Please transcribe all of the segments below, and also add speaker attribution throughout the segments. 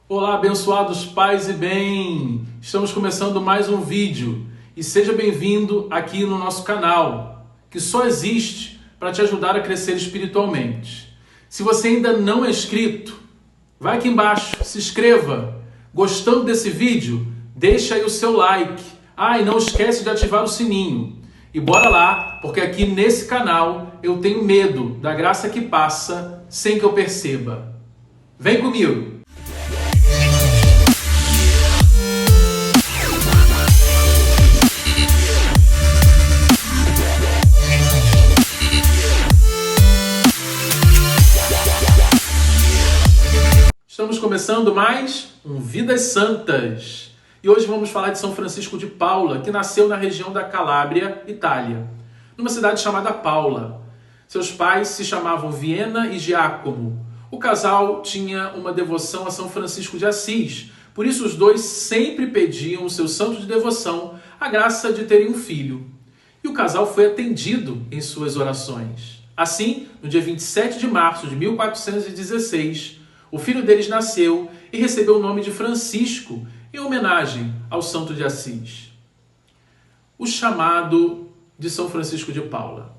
Speaker 1: Olá, abençoados pais e bem! Estamos começando mais um vídeo e seja bem-vindo aqui no nosso canal, que só existe para te ajudar a crescer espiritualmente. Se você ainda não é inscrito, vai aqui embaixo, se inscreva. Gostando desse vídeo, deixa aí o seu like. E não esquece de ativar o sininho. E bora lá, porque aqui nesse canal eu tenho medo da graça que passa sem que eu perceba. Vem comigo! Estamos começando mais um Vidas Santas. E hoje vamos falar de São Francisco de Paula, que nasceu na região da Calábria, Itália, numa cidade chamada Paula. Seus pais se chamavam Viena e Giacomo. O casal tinha uma devoção a São Francisco de Assis, por isso os dois sempre pediam o seu santo de devoção a graça de terem um filho. E o casal foi atendido em suas orações. Assim, no dia 27 de março de 1416, o filho deles nasceu e recebeu o nome de Francisco, em homenagem ao santo de Assis. O chamado de São Francisco de Paula.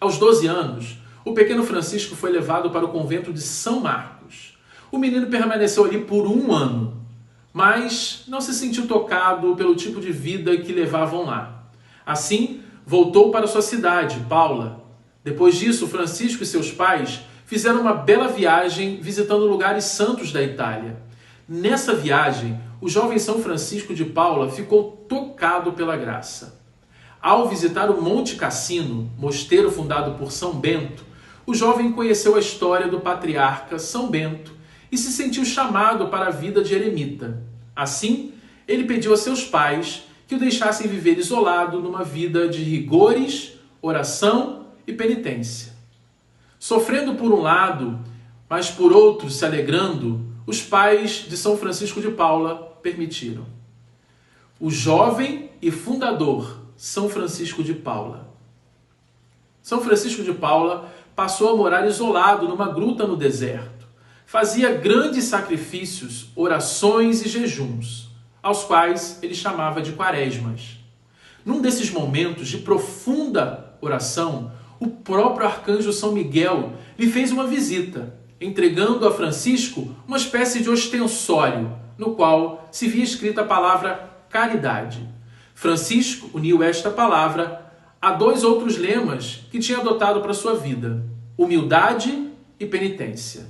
Speaker 1: Aos 12 anos, o pequeno Francisco foi levado para o convento de São Marcos. O menino permaneceu ali por 1 ano, mas não se sentiu tocado pelo tipo de vida que levavam lá. Assim, voltou para sua cidade, Paula. Depois disso, Francisco e seus pais fizeram uma bela viagem visitando lugares santos da Itália. Nessa viagem, o jovem São Francisco de Paula ficou tocado pela graça. Ao visitar o Monte Cassino, mosteiro fundado por São Bento, o jovem conheceu a história do patriarca São Bento e se sentiu chamado para a vida de eremita. Assim, ele pediu a seus pais que o deixassem viver isolado numa vida de rigores, oração e penitência. Sofrendo por um lado, mas por outro se alegrando, os pais de São Francisco de Paula permitiram. O jovem e fundador São Francisco de Paula. São Francisco de Paula passou a morar isolado numa gruta no deserto. Fazia grandes sacrifícios, orações e jejuns, aos quais ele chamava de quaresmas. Num desses momentos de profunda oração, o próprio arcanjo São Miguel lhe fez uma visita, entregando a Francisco uma espécie de ostensório, no qual se via escrita a palavra caridade. Francisco uniu esta palavra a 2 outros lemas que tinha adotado para sua vida: humildade e penitência.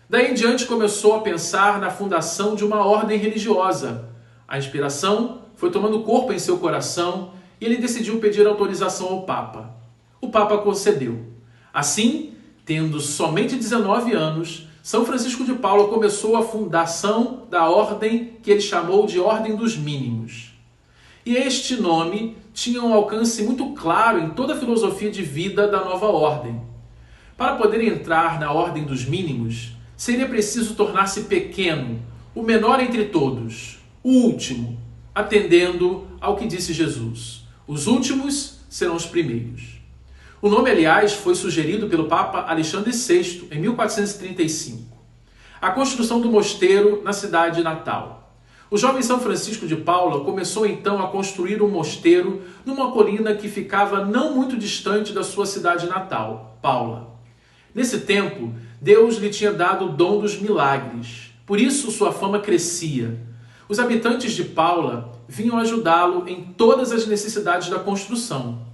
Speaker 1: Daí em diante começou a pensar na fundação de uma ordem religiosa. A inspiração foi tomando corpo em seu coração e ele decidiu pedir autorização ao Papa. O Papa concedeu. Assim, tendo somente 19 anos, São Francisco de Paula começou a fundação da ordem que ele chamou de Ordem dos Mínimos. E este nome tinha um alcance muito claro em toda a filosofia de vida da nova ordem. Para poder entrar na Ordem dos Mínimos, seria preciso tornar-se pequeno, o menor entre todos, o último, atendendo ao que disse Jesus: os últimos serão os primeiros. O nome, aliás, foi sugerido pelo Papa Alexandre VI em 1435. A construção do mosteiro na cidade natal. O jovem São Francisco de Paula começou então a construir um mosteiro numa colina que ficava não muito distante da sua cidade natal, Paula. Nesse tempo, Deus lhe tinha dado o dom dos milagres. Por isso sua fama crescia. Os habitantes de Paula vinham ajudá-lo em todas as necessidades da construção.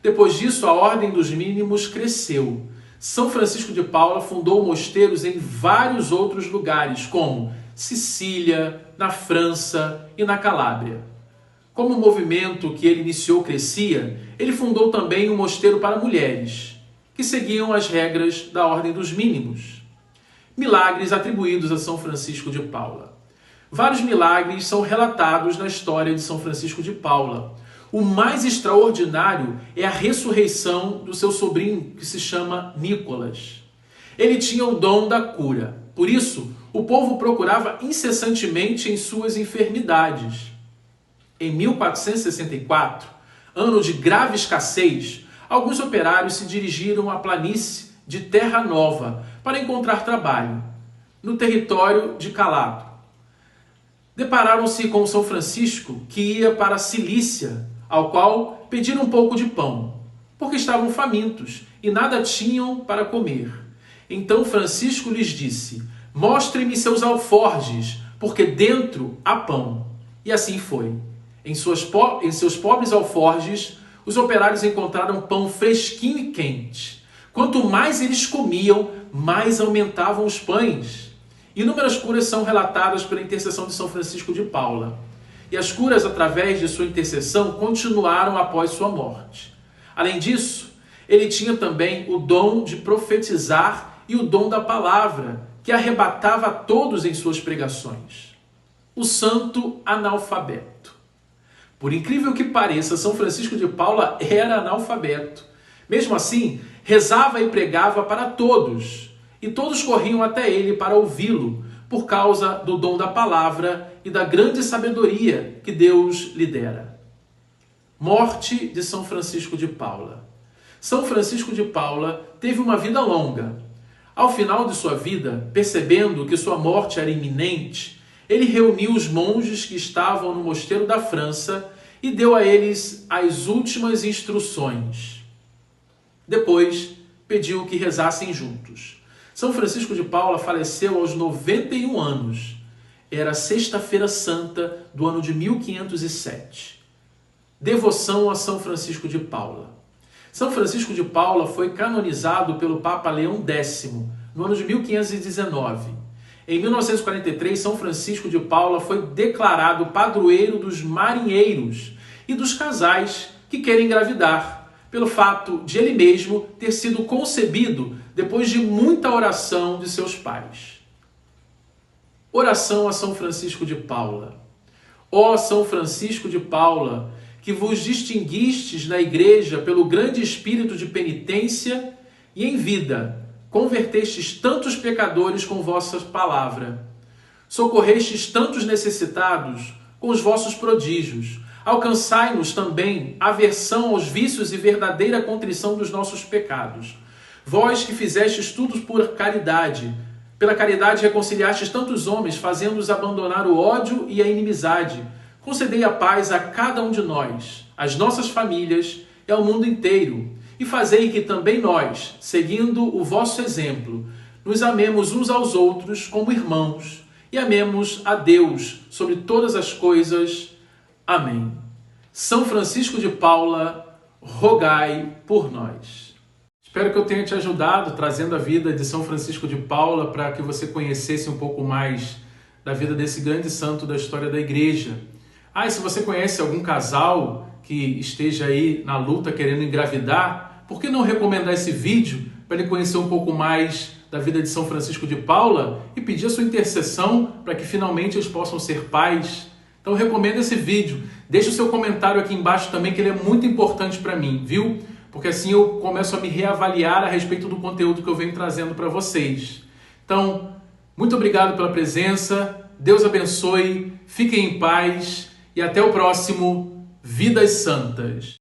Speaker 1: Depois disso, a Ordem dos Mínimos cresceu. São Francisco de Paula fundou mosteiros em vários outros lugares, como Sicília, na França e na Calábria. Como o movimento que ele iniciou crescia, ele fundou também um mosteiro para mulheres, que seguiam as regras da Ordem dos Mínimos. Milagres atribuídos a São Francisco de Paula. Vários milagres são relatados na história de São Francisco de Paula. O mais extraordinário é a ressurreição do seu sobrinho, que se chama Nicolas. Ele tinha o dom da cura. Por isso, o povo procurava incessantemente em suas enfermidades. Em 1464, ano de grave escassez, alguns operários se dirigiram à planície de Terra Nova para encontrar trabalho. no território de Calábria. Depararam-se com São Francisco, que ia para a Cilícia, ao qual pediram um pouco de pão, porque estavam famintos e nada tinham para comer. Então Francisco lhes disse: mostrem-me seus alforjes, porque dentro há pão. E assim foi. Em seus pobres alforjes, os operários encontraram pão fresquinho e quente. Quanto mais eles comiam, mais aumentavam os pães. Inúmeras curas são relatadas pela intercessão de São Francisco de Paula. E as curas, através de sua intercessão, continuaram após sua morte. Além disso, ele tinha também o dom de profetizar e o dom da palavra, que arrebatava a todos em suas pregações. O santo analfabeto. Por incrível que pareça, São Francisco de Paula era analfabeto. Mesmo assim, rezava e pregava para todos, e todos corriam até ele para ouvi-lo, por causa do dom da palavra e da grande sabedoria que Deus lhe dera. Morte de São Francisco de Paula. São Francisco de Paula teve uma vida longa. Ao final de sua vida, percebendo que sua morte era iminente, ele reuniu os monges que estavam no mosteiro da França e deu a eles as últimas instruções. Depois, pediu que rezassem juntos. São Francisco de Paula faleceu aos 91 anos. Era Sexta-feira Santa do ano de 1507. Devoção a São Francisco de Paula. São Francisco de Paula foi canonizado pelo Papa Leão X, no ano de 1519. Em 1943, São Francisco de Paula foi declarado padroeiro dos marinheiros e dos casais que querem engravidar, pelo fato de ele mesmo ter sido concebido depois de muita oração de seus pais. Oração a São Francisco de Paula. Ó São Francisco de Paula, que vos distinguistes na igreja pelo grande espírito de penitência e em vida convertestes tantos pecadores com vossa palavra. Socorrestes tantos necessitados com os vossos prodígios. Alcançai-nos também aversão aos vícios e verdadeira contrição dos nossos pecados. Vós que fizestes tudo por caridade, pela caridade reconciliastes tantos homens, fazendo-os abandonar o ódio e a inimizade. Concedei a paz a cada um de nós, às nossas famílias e ao mundo inteiro, e fazei que também nós, seguindo o vosso exemplo, nos amemos uns aos outros como irmãos e amemos a Deus sobre todas as coisas. Amém. São Francisco de Paula, rogai por nós. Espero que eu tenha te ajudado trazendo a vida de São Francisco de Paula para que você conhecesse um pouco mais da vida desse grande santo da história da igreja. E se você conhece algum casal que esteja aí na luta querendo engravidar, por que não recomendar esse vídeo para ele conhecer um pouco mais da vida de São Francisco de Paula e pedir a sua intercessão para que finalmente eles possam ser pais? Então recomenda esse vídeo. Deixa o seu comentário aqui embaixo também, que ele é muito importante para mim, viu? Porque assim eu começo a me reavaliar a respeito do conteúdo que eu venho trazendo para vocês. Então, muito obrigado pela presença. Deus abençoe. Fiquem em paz. E até o próximo Vidas Santas.